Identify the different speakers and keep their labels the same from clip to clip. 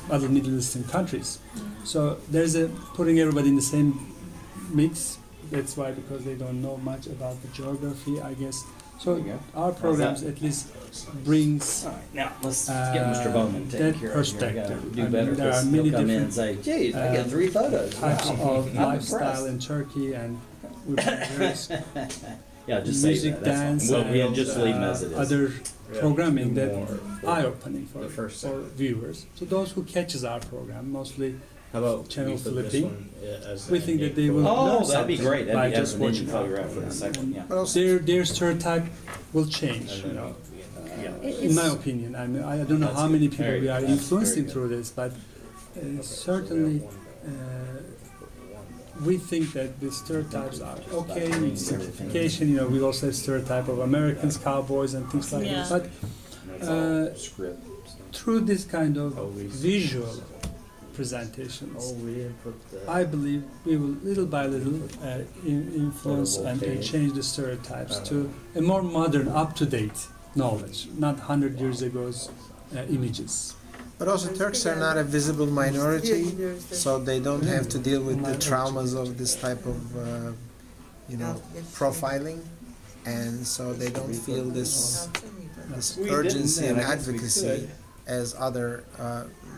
Speaker 1: other Middle Eastern countries. So there's a putting everybody in the same mix. That's why, because they don't know much about the geography, I guess. So our programs at least brings
Speaker 2: now let's get Mr. Bowman taken care of.
Speaker 1: perspective.
Speaker 2: Do better.
Speaker 1: There are many
Speaker 2: come in and
Speaker 1: different
Speaker 2: say, "Geez, I got 3 photos."
Speaker 1: types
Speaker 2: Wow.
Speaker 1: of
Speaker 2: I'm
Speaker 1: lifestyle
Speaker 2: impressed.
Speaker 1: in Turkey, and we bring various
Speaker 2: Yeah, just say
Speaker 1: music,
Speaker 2: that. That's
Speaker 1: dance,
Speaker 2: fine. We'll
Speaker 1: and
Speaker 2: just leave them as it is.
Speaker 1: other programming that
Speaker 3: more
Speaker 1: eye-opening for
Speaker 3: the first
Speaker 1: for
Speaker 3: segment.
Speaker 1: viewers. So those who catches our program, mostly
Speaker 3: How about
Speaker 1: channel
Speaker 3: we put this
Speaker 1: flipping.
Speaker 3: one as
Speaker 1: We
Speaker 3: the
Speaker 1: think that
Speaker 3: ending
Speaker 1: they
Speaker 3: for
Speaker 1: will
Speaker 3: the-
Speaker 2: Oh,
Speaker 1: learn
Speaker 2: that'd be
Speaker 1: something
Speaker 2: great. That'd
Speaker 1: by
Speaker 2: be
Speaker 1: just
Speaker 2: as an
Speaker 1: watching
Speaker 2: engine
Speaker 1: our
Speaker 2: photograph for the
Speaker 1: program.
Speaker 2: second. Yeah.
Speaker 4: But also,
Speaker 1: Their stereotype will change, you know. In my opinion, I mean, I don't know how many people we are influencing through this, but certainly we think that the stereotypes are okay, simplification, you know, we also have stereotype of Americans, cowboys, and things like that. But
Speaker 3: Script.
Speaker 1: through this kind of visual presentations, I believe we will little by little influence and change the stereotypes to a more modern, up-to-date knowledge, not 100 years ago's images.
Speaker 4: but also Turks are not a visible minority, so they don't have to deal with the traumas of this type of, profiling, and so they don't feel this urgency and advocacy as other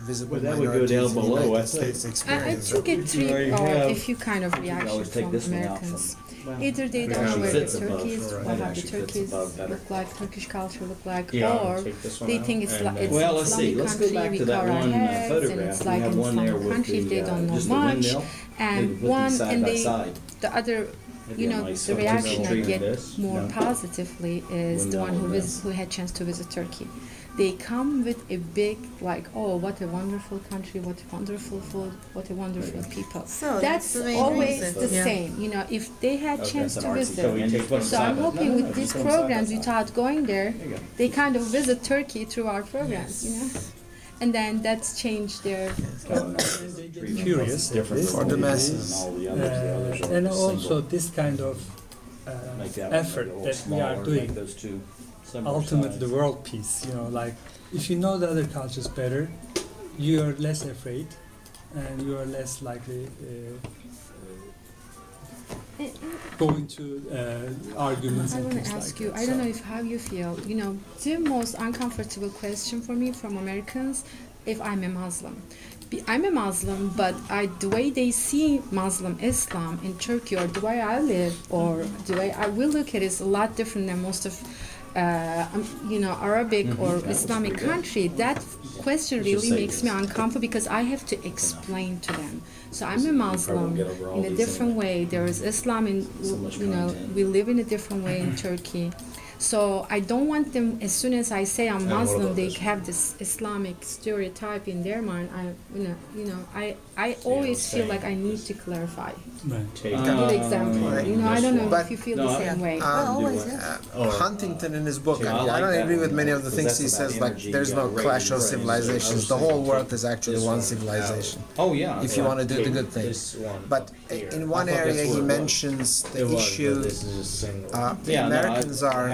Speaker 4: visible
Speaker 2: Well, that would go
Speaker 4: minorities
Speaker 2: down
Speaker 4: in the
Speaker 2: below, I
Speaker 4: United
Speaker 2: think.
Speaker 4: States
Speaker 5: I
Speaker 4: experience.
Speaker 5: do get three
Speaker 2: There you
Speaker 5: or
Speaker 2: have-
Speaker 5: a few kind of
Speaker 2: You can
Speaker 5: reaction
Speaker 2: always take
Speaker 5: from
Speaker 2: this one out
Speaker 5: Americans.
Speaker 2: from-
Speaker 5: Either they don't know
Speaker 2: actually
Speaker 5: where the
Speaker 2: fits above,
Speaker 5: Turkeys,
Speaker 2: right?
Speaker 5: what
Speaker 2: It
Speaker 5: how the
Speaker 2: actually fits
Speaker 5: Turkeys
Speaker 2: above better.
Speaker 5: look like, Turkish culture look like,
Speaker 3: Yeah,
Speaker 5: or
Speaker 3: take this one
Speaker 5: they
Speaker 3: out
Speaker 5: think it's
Speaker 3: and
Speaker 5: like
Speaker 3: then-
Speaker 5: it's
Speaker 2: Well,
Speaker 5: an
Speaker 2: let's
Speaker 5: Islamic
Speaker 2: see. Let's go
Speaker 5: country,
Speaker 2: back
Speaker 5: we
Speaker 2: to that
Speaker 5: cover our
Speaker 2: one
Speaker 5: heads, and
Speaker 2: photograph.
Speaker 5: it's
Speaker 2: We
Speaker 5: like
Speaker 2: have
Speaker 5: an
Speaker 2: one there
Speaker 5: Islamic
Speaker 2: with
Speaker 5: country, they don't know
Speaker 2: just the
Speaker 5: much,
Speaker 2: windmill.
Speaker 5: and
Speaker 2: Put these
Speaker 5: one,
Speaker 2: side
Speaker 5: and
Speaker 2: by
Speaker 5: they,
Speaker 2: side.
Speaker 5: the other,
Speaker 2: That'd
Speaker 5: you
Speaker 2: be a
Speaker 5: know,
Speaker 2: nice
Speaker 5: the reaction I
Speaker 2: picture.
Speaker 5: get
Speaker 2: This,
Speaker 5: more
Speaker 2: no?
Speaker 5: positively is the one who had chance to visit Turkey. They come with a big, like, oh, what a wonderful country, what a wonderful food, what a wonderful people.
Speaker 6: So
Speaker 5: That's
Speaker 6: the main
Speaker 5: always
Speaker 6: reason.
Speaker 5: the
Speaker 6: Yeah.
Speaker 5: same, you know, if they had
Speaker 2: Okay,
Speaker 5: chance
Speaker 2: that's
Speaker 5: to
Speaker 2: an artsy
Speaker 5: visit.
Speaker 2: photo. Just put them
Speaker 5: So
Speaker 2: side
Speaker 5: I'm
Speaker 2: by-
Speaker 5: hoping
Speaker 2: no,
Speaker 5: with
Speaker 2: no,
Speaker 5: these
Speaker 2: just put them side by
Speaker 5: programs,
Speaker 2: side.
Speaker 5: without going there,
Speaker 2: There you go.
Speaker 5: they kind of visit Turkey through our programs, you know, and then that's changed their.
Speaker 1: Curious
Speaker 4: For the masses.
Speaker 1: And also this kind of effort that we are doing, ultimate the world peace, you know, like if you know the other cultures better, you are less afraid and you are less likely going to arguments
Speaker 5: I
Speaker 1: and
Speaker 5: want
Speaker 1: things
Speaker 5: to
Speaker 1: like
Speaker 5: ask you,
Speaker 1: that.
Speaker 5: I don't
Speaker 1: So-
Speaker 5: know if how you feel, you know, the most uncomfortable question for me from Americans, if I'm a Muslim. I'm a Muslim, but the way they see Muslim Islam in Turkey, or the way I live, or the way I will look at it, is a lot different than most of, Arabic or Islamic country. That question really makes me uncomfortable because I have to explain to them. So I'm a Muslim in a different way. There is Islam in, we live in a different way in Turkey. So I don't want them, as soon as I say I'm Muslim, they have this Islamic stereotype in their mind. I always feel like I need to clarify.
Speaker 1: Right.
Speaker 5: A good example. I don't know
Speaker 4: But-
Speaker 5: if you feel
Speaker 2: No,
Speaker 5: the same way.
Speaker 4: Huntington in his book, I don't agree with many of the things he says, like there's no clash of civilizations. The whole world is actually one civilization,
Speaker 2: Oh, yeah.
Speaker 4: if you want to do the good thing. But in one area he mentions the issue, the Americans are,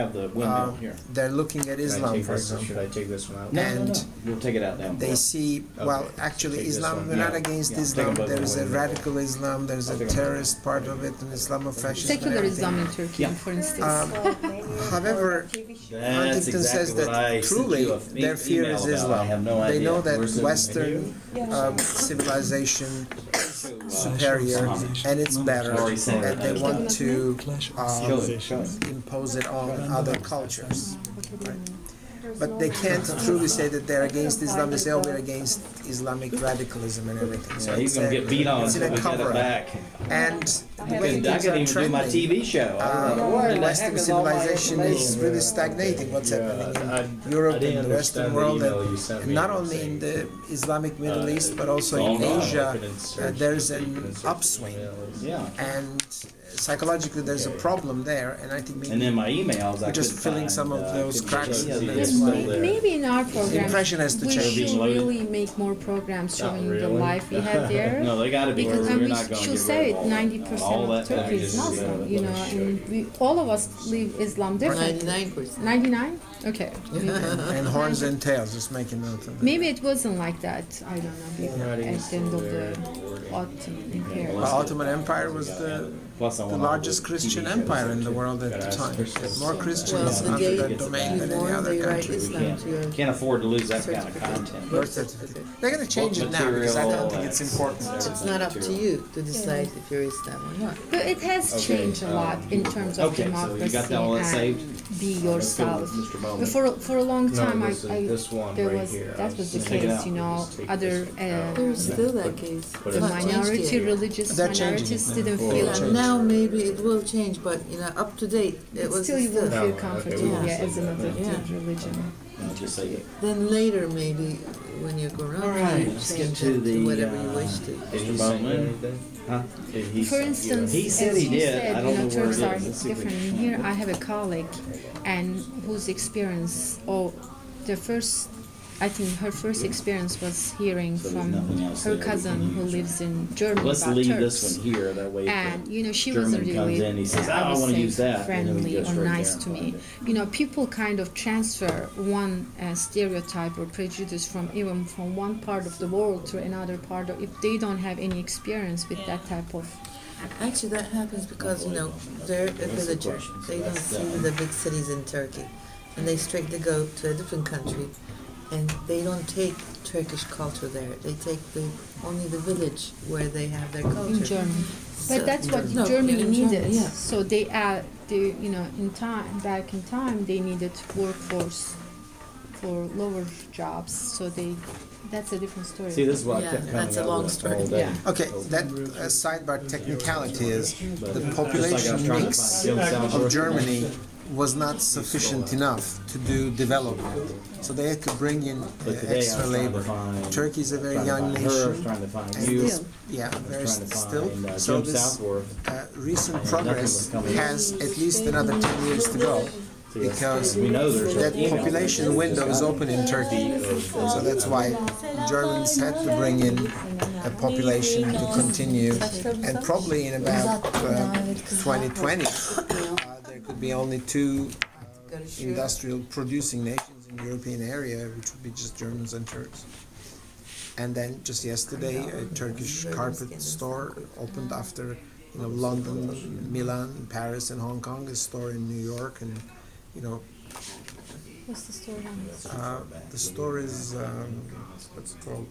Speaker 4: they're looking at Islam, for example,
Speaker 3: Should I take this one out?
Speaker 4: and
Speaker 2: We'll take it out now.
Speaker 4: they see, well, actually Islam, we're not against Islam, there is a radical Islam, there's a terrorist part of it, and Islamofascism.
Speaker 5: Secular Islam in Turkey, for instance.
Speaker 4: However, Huntington says that truly their fear is Islam. They know that Western civilization is superior and it's better, and they want to impose it on other cultures. Right? But they can't truly say that they're against Islam. They say, oh, we're against Islamic radicalism and everything. So
Speaker 2: He's gonna get beat on
Speaker 4: it's in
Speaker 2: until
Speaker 4: a
Speaker 2: we get it
Speaker 4: cover-up.
Speaker 2: back.
Speaker 4: And the
Speaker 2: I
Speaker 4: way
Speaker 2: couldn't
Speaker 4: things are
Speaker 2: even do my
Speaker 4: trending,
Speaker 2: TV show. I don't know where in the heck
Speaker 4: Western
Speaker 2: is all my
Speaker 4: civilization is
Speaker 2: information?
Speaker 4: really stagnating. What's happening in Europe and the Western world, and not only in the Islamic Middle East, but also in Asia, there's an upswing.
Speaker 2: Yeah.
Speaker 4: And psychologically there's a problem there, and I think maybe
Speaker 2: And then my emails,
Speaker 4: we're just filling some of those cracks.
Speaker 5: Maybe in our program,
Speaker 4: Impression has to
Speaker 5: we
Speaker 4: change.
Speaker 5: should really make more programs showing the life we have there.
Speaker 2: No, they got to be.
Speaker 5: Because
Speaker 2: We're
Speaker 5: we
Speaker 2: not going to
Speaker 5: should
Speaker 2: get
Speaker 5: say
Speaker 2: rid
Speaker 5: it,
Speaker 2: of all that.
Speaker 5: 90%
Speaker 2: All
Speaker 5: of
Speaker 2: that
Speaker 5: Turkey is
Speaker 2: is
Speaker 5: Muslim, you know, and we, all of us live Islam differently.
Speaker 6: 99%.
Speaker 5: 99? Okay.
Speaker 4: And horns and tails, just make a note of that.
Speaker 5: Maybe it wasn't like that, I don't know, maybe at the end of the Ottoman Empire.
Speaker 4: The Ottoman Empire was the largest Christian empire in the world at the time. More Christians under that domain than any other country.
Speaker 2: Can't afford to lose that kind of content.
Speaker 4: Birth certificate. They're going to change it now because I don't think it's important.
Speaker 6: It's not up to you to decide if you're Islam or not.
Speaker 5: But it has changed a lot in terms of
Speaker 2: Okay, so
Speaker 5: democracy
Speaker 2: you got that all that saved?
Speaker 5: and be yourself.
Speaker 2: Mr. Bowman.
Speaker 5: But for a long time,
Speaker 3: this one
Speaker 5: there
Speaker 3: right
Speaker 5: was
Speaker 3: here.
Speaker 5: that was the
Speaker 2: Take it
Speaker 5: case,
Speaker 2: out.
Speaker 5: you know, other
Speaker 6: There's still that case.
Speaker 2: Put
Speaker 5: the
Speaker 2: it-
Speaker 5: minority religious
Speaker 4: They're changing
Speaker 5: minorities
Speaker 4: it now.
Speaker 5: didn't
Speaker 6: Yeah,
Speaker 5: feel.
Speaker 6: now maybe it will change, but up to date, it was
Speaker 5: Still, you won't
Speaker 6: still.
Speaker 5: feel comfortable
Speaker 6: Yeah.
Speaker 5: as another
Speaker 6: Yeah.
Speaker 5: religion.
Speaker 2: No, just say it.
Speaker 6: Then later, maybe when you're grown up,
Speaker 2: right,
Speaker 6: you
Speaker 2: let's
Speaker 6: change
Speaker 2: get to
Speaker 6: it to
Speaker 2: the,
Speaker 6: whatever you wish to.
Speaker 2: Mr. Bowman. Huh? Did he
Speaker 5: For
Speaker 2: say-
Speaker 5: instance,
Speaker 2: he said
Speaker 5: as
Speaker 2: he
Speaker 5: you
Speaker 2: did.
Speaker 5: said,
Speaker 2: I don't know where
Speaker 5: Turks
Speaker 2: it
Speaker 5: are
Speaker 2: is. Let's see if we
Speaker 5: different.
Speaker 2: can-
Speaker 5: And here I have a colleague, and whose experience, the first, I think her first experience was hearing
Speaker 2: So there's
Speaker 5: from
Speaker 2: nothing else
Speaker 5: her
Speaker 2: there we
Speaker 5: cousin
Speaker 2: can
Speaker 5: who
Speaker 2: use.
Speaker 5: lives in Germany
Speaker 2: Let's
Speaker 5: about
Speaker 2: leave
Speaker 5: Turks.
Speaker 2: this one here. That way, if
Speaker 5: And
Speaker 2: the
Speaker 5: you know, she
Speaker 2: German
Speaker 5: wasn't really,
Speaker 2: comes in, he says,
Speaker 5: I
Speaker 2: "Oh, I
Speaker 5: would
Speaker 2: wanna
Speaker 5: say,
Speaker 2: use that," and then we
Speaker 5: friendly
Speaker 2: go
Speaker 5: or
Speaker 2: straight
Speaker 5: nice
Speaker 2: there.
Speaker 5: to me. You know, people kind of transfer one stereotype or prejudice from even from one part of the world to another part of, if they don't have any experience with that type of.
Speaker 6: Actually, that happens because, they're a villager. They don't see the big cities in Turkey. And they straightly go to a different country. And they don't take Turkish culture there. They take only the village where they have their culture.
Speaker 5: In Germany. But that's what
Speaker 6: No,
Speaker 5: Germany
Speaker 6: in Germany,
Speaker 5: needed.
Speaker 6: yeah.
Speaker 5: So back in time, they needed workforce for lower jobs. So that's a different story.
Speaker 2: See, this is what I
Speaker 6: Yeah,
Speaker 2: kept coming
Speaker 6: that's a
Speaker 2: up
Speaker 6: long
Speaker 2: with
Speaker 6: story.
Speaker 2: all day.
Speaker 5: Yeah.
Speaker 4: Okay, that sidebar technicality is the
Speaker 2: Just
Speaker 4: population
Speaker 2: like I was trying to
Speaker 4: mix
Speaker 2: find Jim Southworth.
Speaker 4: of Germany was not sufficient enough to do development. So they had to bring in
Speaker 2: But today I
Speaker 4: extra
Speaker 2: was trying
Speaker 4: labor.
Speaker 2: to find.
Speaker 4: Turkey is a very
Speaker 2: trying to
Speaker 4: young
Speaker 2: find her, I was
Speaker 4: nation.
Speaker 2: trying to find
Speaker 4: And
Speaker 2: you.
Speaker 4: this- yeah,
Speaker 2: I was
Speaker 4: there's
Speaker 2: trying to
Speaker 4: still.
Speaker 2: find
Speaker 4: So
Speaker 2: Jim
Speaker 4: this
Speaker 2: Southworth.
Speaker 4: recent
Speaker 2: And
Speaker 4: progress
Speaker 2: nothing was coming
Speaker 4: has at least another 10 years to go.
Speaker 2: See,
Speaker 4: Because
Speaker 2: we know there's
Speaker 4: that
Speaker 2: emails.
Speaker 4: population window is open in Turkey, so that's why Germans had to bring in a population to continue, and probably in about 2020, there could be only two industrial producing nations in the European area, which would be just Germans and Turks. And then just yesterday, a Turkish carpet store opened after London, Milan, Paris, and Hong Kong. A store in New York, and
Speaker 5: What's the story on this?
Speaker 4: the store is what's it called?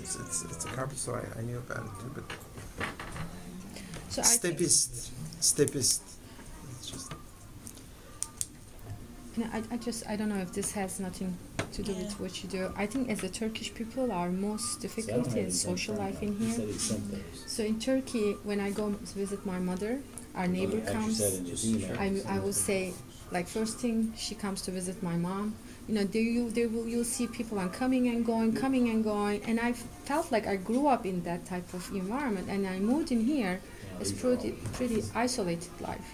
Speaker 4: It's a carpet store. I knew about it too, but
Speaker 5: So I think,
Speaker 4: Stepist. It's just
Speaker 5: I don't know if this has nothing to do with what you do. I think as a Turkish people, our most difficulty is social life in
Speaker 2: He
Speaker 5: here.
Speaker 2: said he sent those.
Speaker 5: So in Turkey, when I go to visit my mother, our neighbor
Speaker 2: Actually
Speaker 5: comes.
Speaker 2: said in his email.
Speaker 5: I will say, like, first thing she comes to visit my mom. You'll see people are coming and going, and I felt like I grew up in that type of environment, and I moved in here. It's pretty isolated life,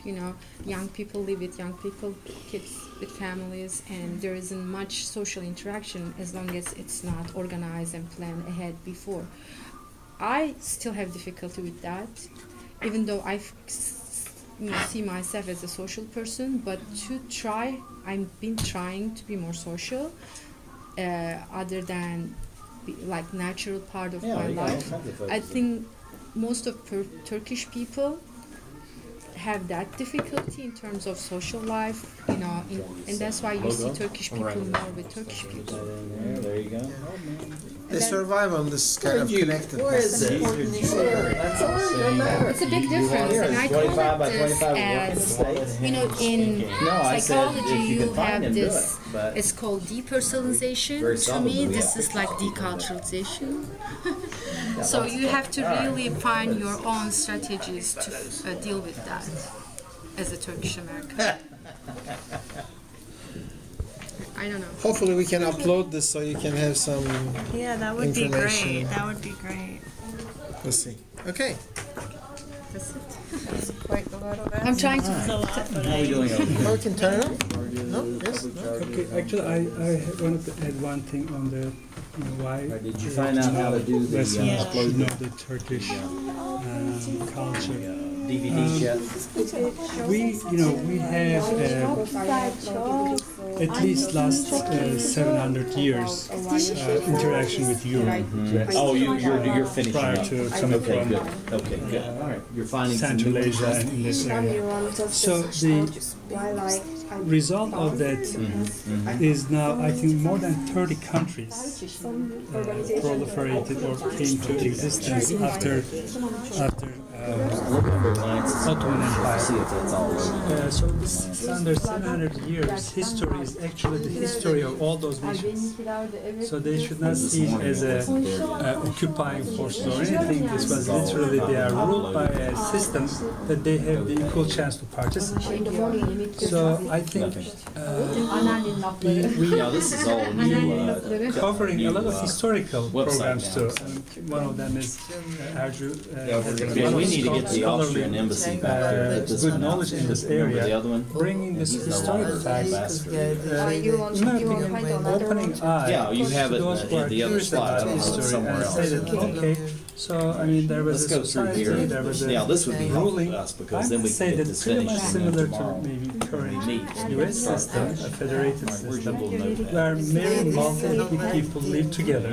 Speaker 5: Young people live with young people, kids with families, and there isn't much social interaction as long as it's not organized and planned ahead before. I still have difficulty with that, even though I see myself as a social person, but I've been trying to be more social, other than like natural part of my life. I think most of Turkish people have that difficulty in terms of social life, and that's why you see Turkish people more with Turkish people.
Speaker 2: There you go.
Speaker 4: they survive on this kind of connectedness.
Speaker 2: Where is it? That's all right, no matter.
Speaker 5: It's a big difference, and I call
Speaker 2: 25 by
Speaker 5: it this
Speaker 2: 25
Speaker 5: as, in
Speaker 2: No, I said
Speaker 5: psychology
Speaker 2: if you
Speaker 5: you
Speaker 2: could find
Speaker 5: have
Speaker 2: him, do
Speaker 5: this,
Speaker 2: it, but-
Speaker 5: it's called depersonalization.
Speaker 2: Very
Speaker 5: To
Speaker 2: seldom
Speaker 5: me,
Speaker 2: do we
Speaker 5: this
Speaker 2: have
Speaker 5: is like deculturalization. So you have to really find your own strategies to deal with that as a Turkish American. I don't know.
Speaker 4: Hopefully we can upload this so you can have some
Speaker 7: Yeah, that would be
Speaker 4: information.
Speaker 7: great. That would be great.
Speaker 4: We'll see. Okay.
Speaker 6: Quite a lot of
Speaker 5: I'm trying to.
Speaker 2: How you doing over here?
Speaker 4: Oh, we can turn it on? No? Yes?
Speaker 1: Okay, actually, I wanted to add one thing on the why.
Speaker 2: Did you find out how to do the
Speaker 1: Westerners should
Speaker 2: upload
Speaker 1: know the Turkish culture.
Speaker 2: DVDs yet?
Speaker 1: We have at least last 700 years interaction with Europe.
Speaker 2: Oh, you're finishing
Speaker 1: prior
Speaker 2: up.
Speaker 1: to coming
Speaker 2: Okay,
Speaker 1: from
Speaker 2: good. Okay, good. All right, you're finding some
Speaker 1: Central
Speaker 2: new
Speaker 1: Asia and in this area. So the result of that is now, I think, more than 30 countries proliferated or came to existence after Ottoman Empire.
Speaker 2: See if that's all over.
Speaker 1: So this under 700 years history is actually the history of all those nations. So they should not see it as a occupying force or anything. This was literally they are ruled by a system that they have the equal chance to participate. So I think
Speaker 2: This is all new.
Speaker 1: covering a lot of historical
Speaker 2: Website
Speaker 1: programs
Speaker 2: now.
Speaker 1: too. One of them is Arju.
Speaker 2: Yeah, we need to get the Austrian embassy back there. Get this
Speaker 1: good
Speaker 2: one out.
Speaker 1: knowledge in this
Speaker 2: Remember
Speaker 1: area,
Speaker 2: the other one?
Speaker 1: bringing this historic facts,
Speaker 6: you
Speaker 1: in my opinion, opening eyes
Speaker 2: Yeah, you have
Speaker 1: to
Speaker 2: it
Speaker 1: those who are
Speaker 2: in the other
Speaker 1: curious
Speaker 2: slide. I
Speaker 1: about
Speaker 2: don't know, it's
Speaker 1: history
Speaker 2: somewhere
Speaker 1: and say
Speaker 2: else.
Speaker 1: that, okay, so I mean there was
Speaker 2: Let's
Speaker 1: a
Speaker 2: go through
Speaker 1: society,
Speaker 2: here.
Speaker 1: there was a
Speaker 2: Yeah, this would be helpful
Speaker 1: ruling.
Speaker 2: to us
Speaker 1: I
Speaker 2: because then
Speaker 1: would
Speaker 2: we
Speaker 1: say
Speaker 2: can get
Speaker 1: that
Speaker 2: this
Speaker 1: pretty
Speaker 2: finished
Speaker 1: much
Speaker 2: and then
Speaker 1: similar to
Speaker 2: tomorrow.
Speaker 1: maybe current
Speaker 2: meet.
Speaker 1: U.S. system, a federated
Speaker 2: Where's your
Speaker 1: system,
Speaker 2: little notepad?
Speaker 1: where many multiple people live together,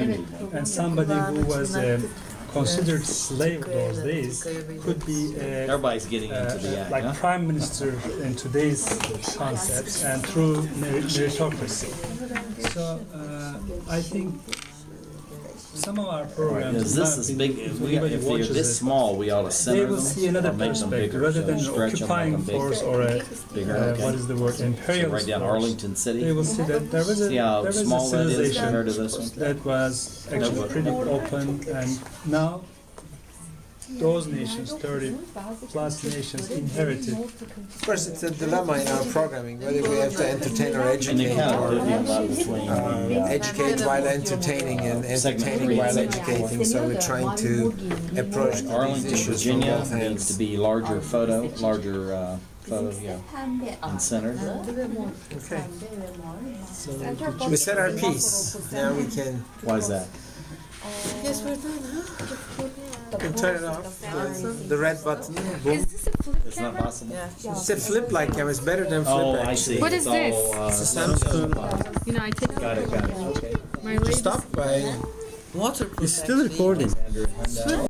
Speaker 1: and somebody who was considered slave those days could be
Speaker 2: Everybody's getting into the act,
Speaker 1: like
Speaker 2: huh?
Speaker 1: prime minister in today's concepts and through meritocracy. So I think some of our programs,
Speaker 2: Because
Speaker 1: in my
Speaker 2: this is
Speaker 1: opinion,
Speaker 2: big,
Speaker 1: if
Speaker 2: if
Speaker 1: anybody
Speaker 2: they're
Speaker 1: watches
Speaker 2: this
Speaker 1: it,
Speaker 2: small, we ought to
Speaker 1: they
Speaker 2: center
Speaker 1: will
Speaker 2: them
Speaker 1: see another
Speaker 2: or make them
Speaker 1: perspective
Speaker 2: bigger.
Speaker 1: rather than
Speaker 2: So
Speaker 1: an
Speaker 2: stretch them, make
Speaker 1: occupying
Speaker 2: them bigger.
Speaker 1: force or a
Speaker 2: Bigger, okay.
Speaker 1: what is the word,
Speaker 2: So
Speaker 1: imperialist
Speaker 2: right down
Speaker 1: force.
Speaker 2: Arlington City.
Speaker 1: They will see that there was
Speaker 2: See how
Speaker 1: a
Speaker 2: small that is
Speaker 1: civilization
Speaker 2: compared to this one?
Speaker 1: that was actually pretty open, and now those nations, 30 plus nations, inherited.
Speaker 4: Of course, it's a dilemma in our programming, whether we have to entertain or
Speaker 2: And they
Speaker 4: educate,
Speaker 2: kind of
Speaker 4: or
Speaker 2: divvy them up between
Speaker 4: educate while entertaining and entertaining while educating. So we're trying to approach these
Speaker 2: Arlington,
Speaker 4: issues from
Speaker 2: Virginia
Speaker 4: both
Speaker 2: needs to
Speaker 4: ends.
Speaker 2: be larger photo, and centered.
Speaker 4: Okay. We said our piece. Now we can
Speaker 2: Why is that?
Speaker 6: Yes, we're done, huh?
Speaker 4: turn it off. The red button. Boom.
Speaker 2: It's not possible.
Speaker 6: Yeah.
Speaker 4: It's a flip like camera. It's better than flip.
Speaker 2: Oh, I
Speaker 4: actually.
Speaker 2: see.
Speaker 5: What is
Speaker 2: It's all,
Speaker 5: this?
Speaker 4: It's a Samsung.
Speaker 5: You know, I take
Speaker 2: Got it, got it. Okay.
Speaker 5: my ladies.
Speaker 4: Stop by.
Speaker 6: Waterproof.
Speaker 4: It's still
Speaker 6: actually.
Speaker 4: recording.
Speaker 2: Andrew,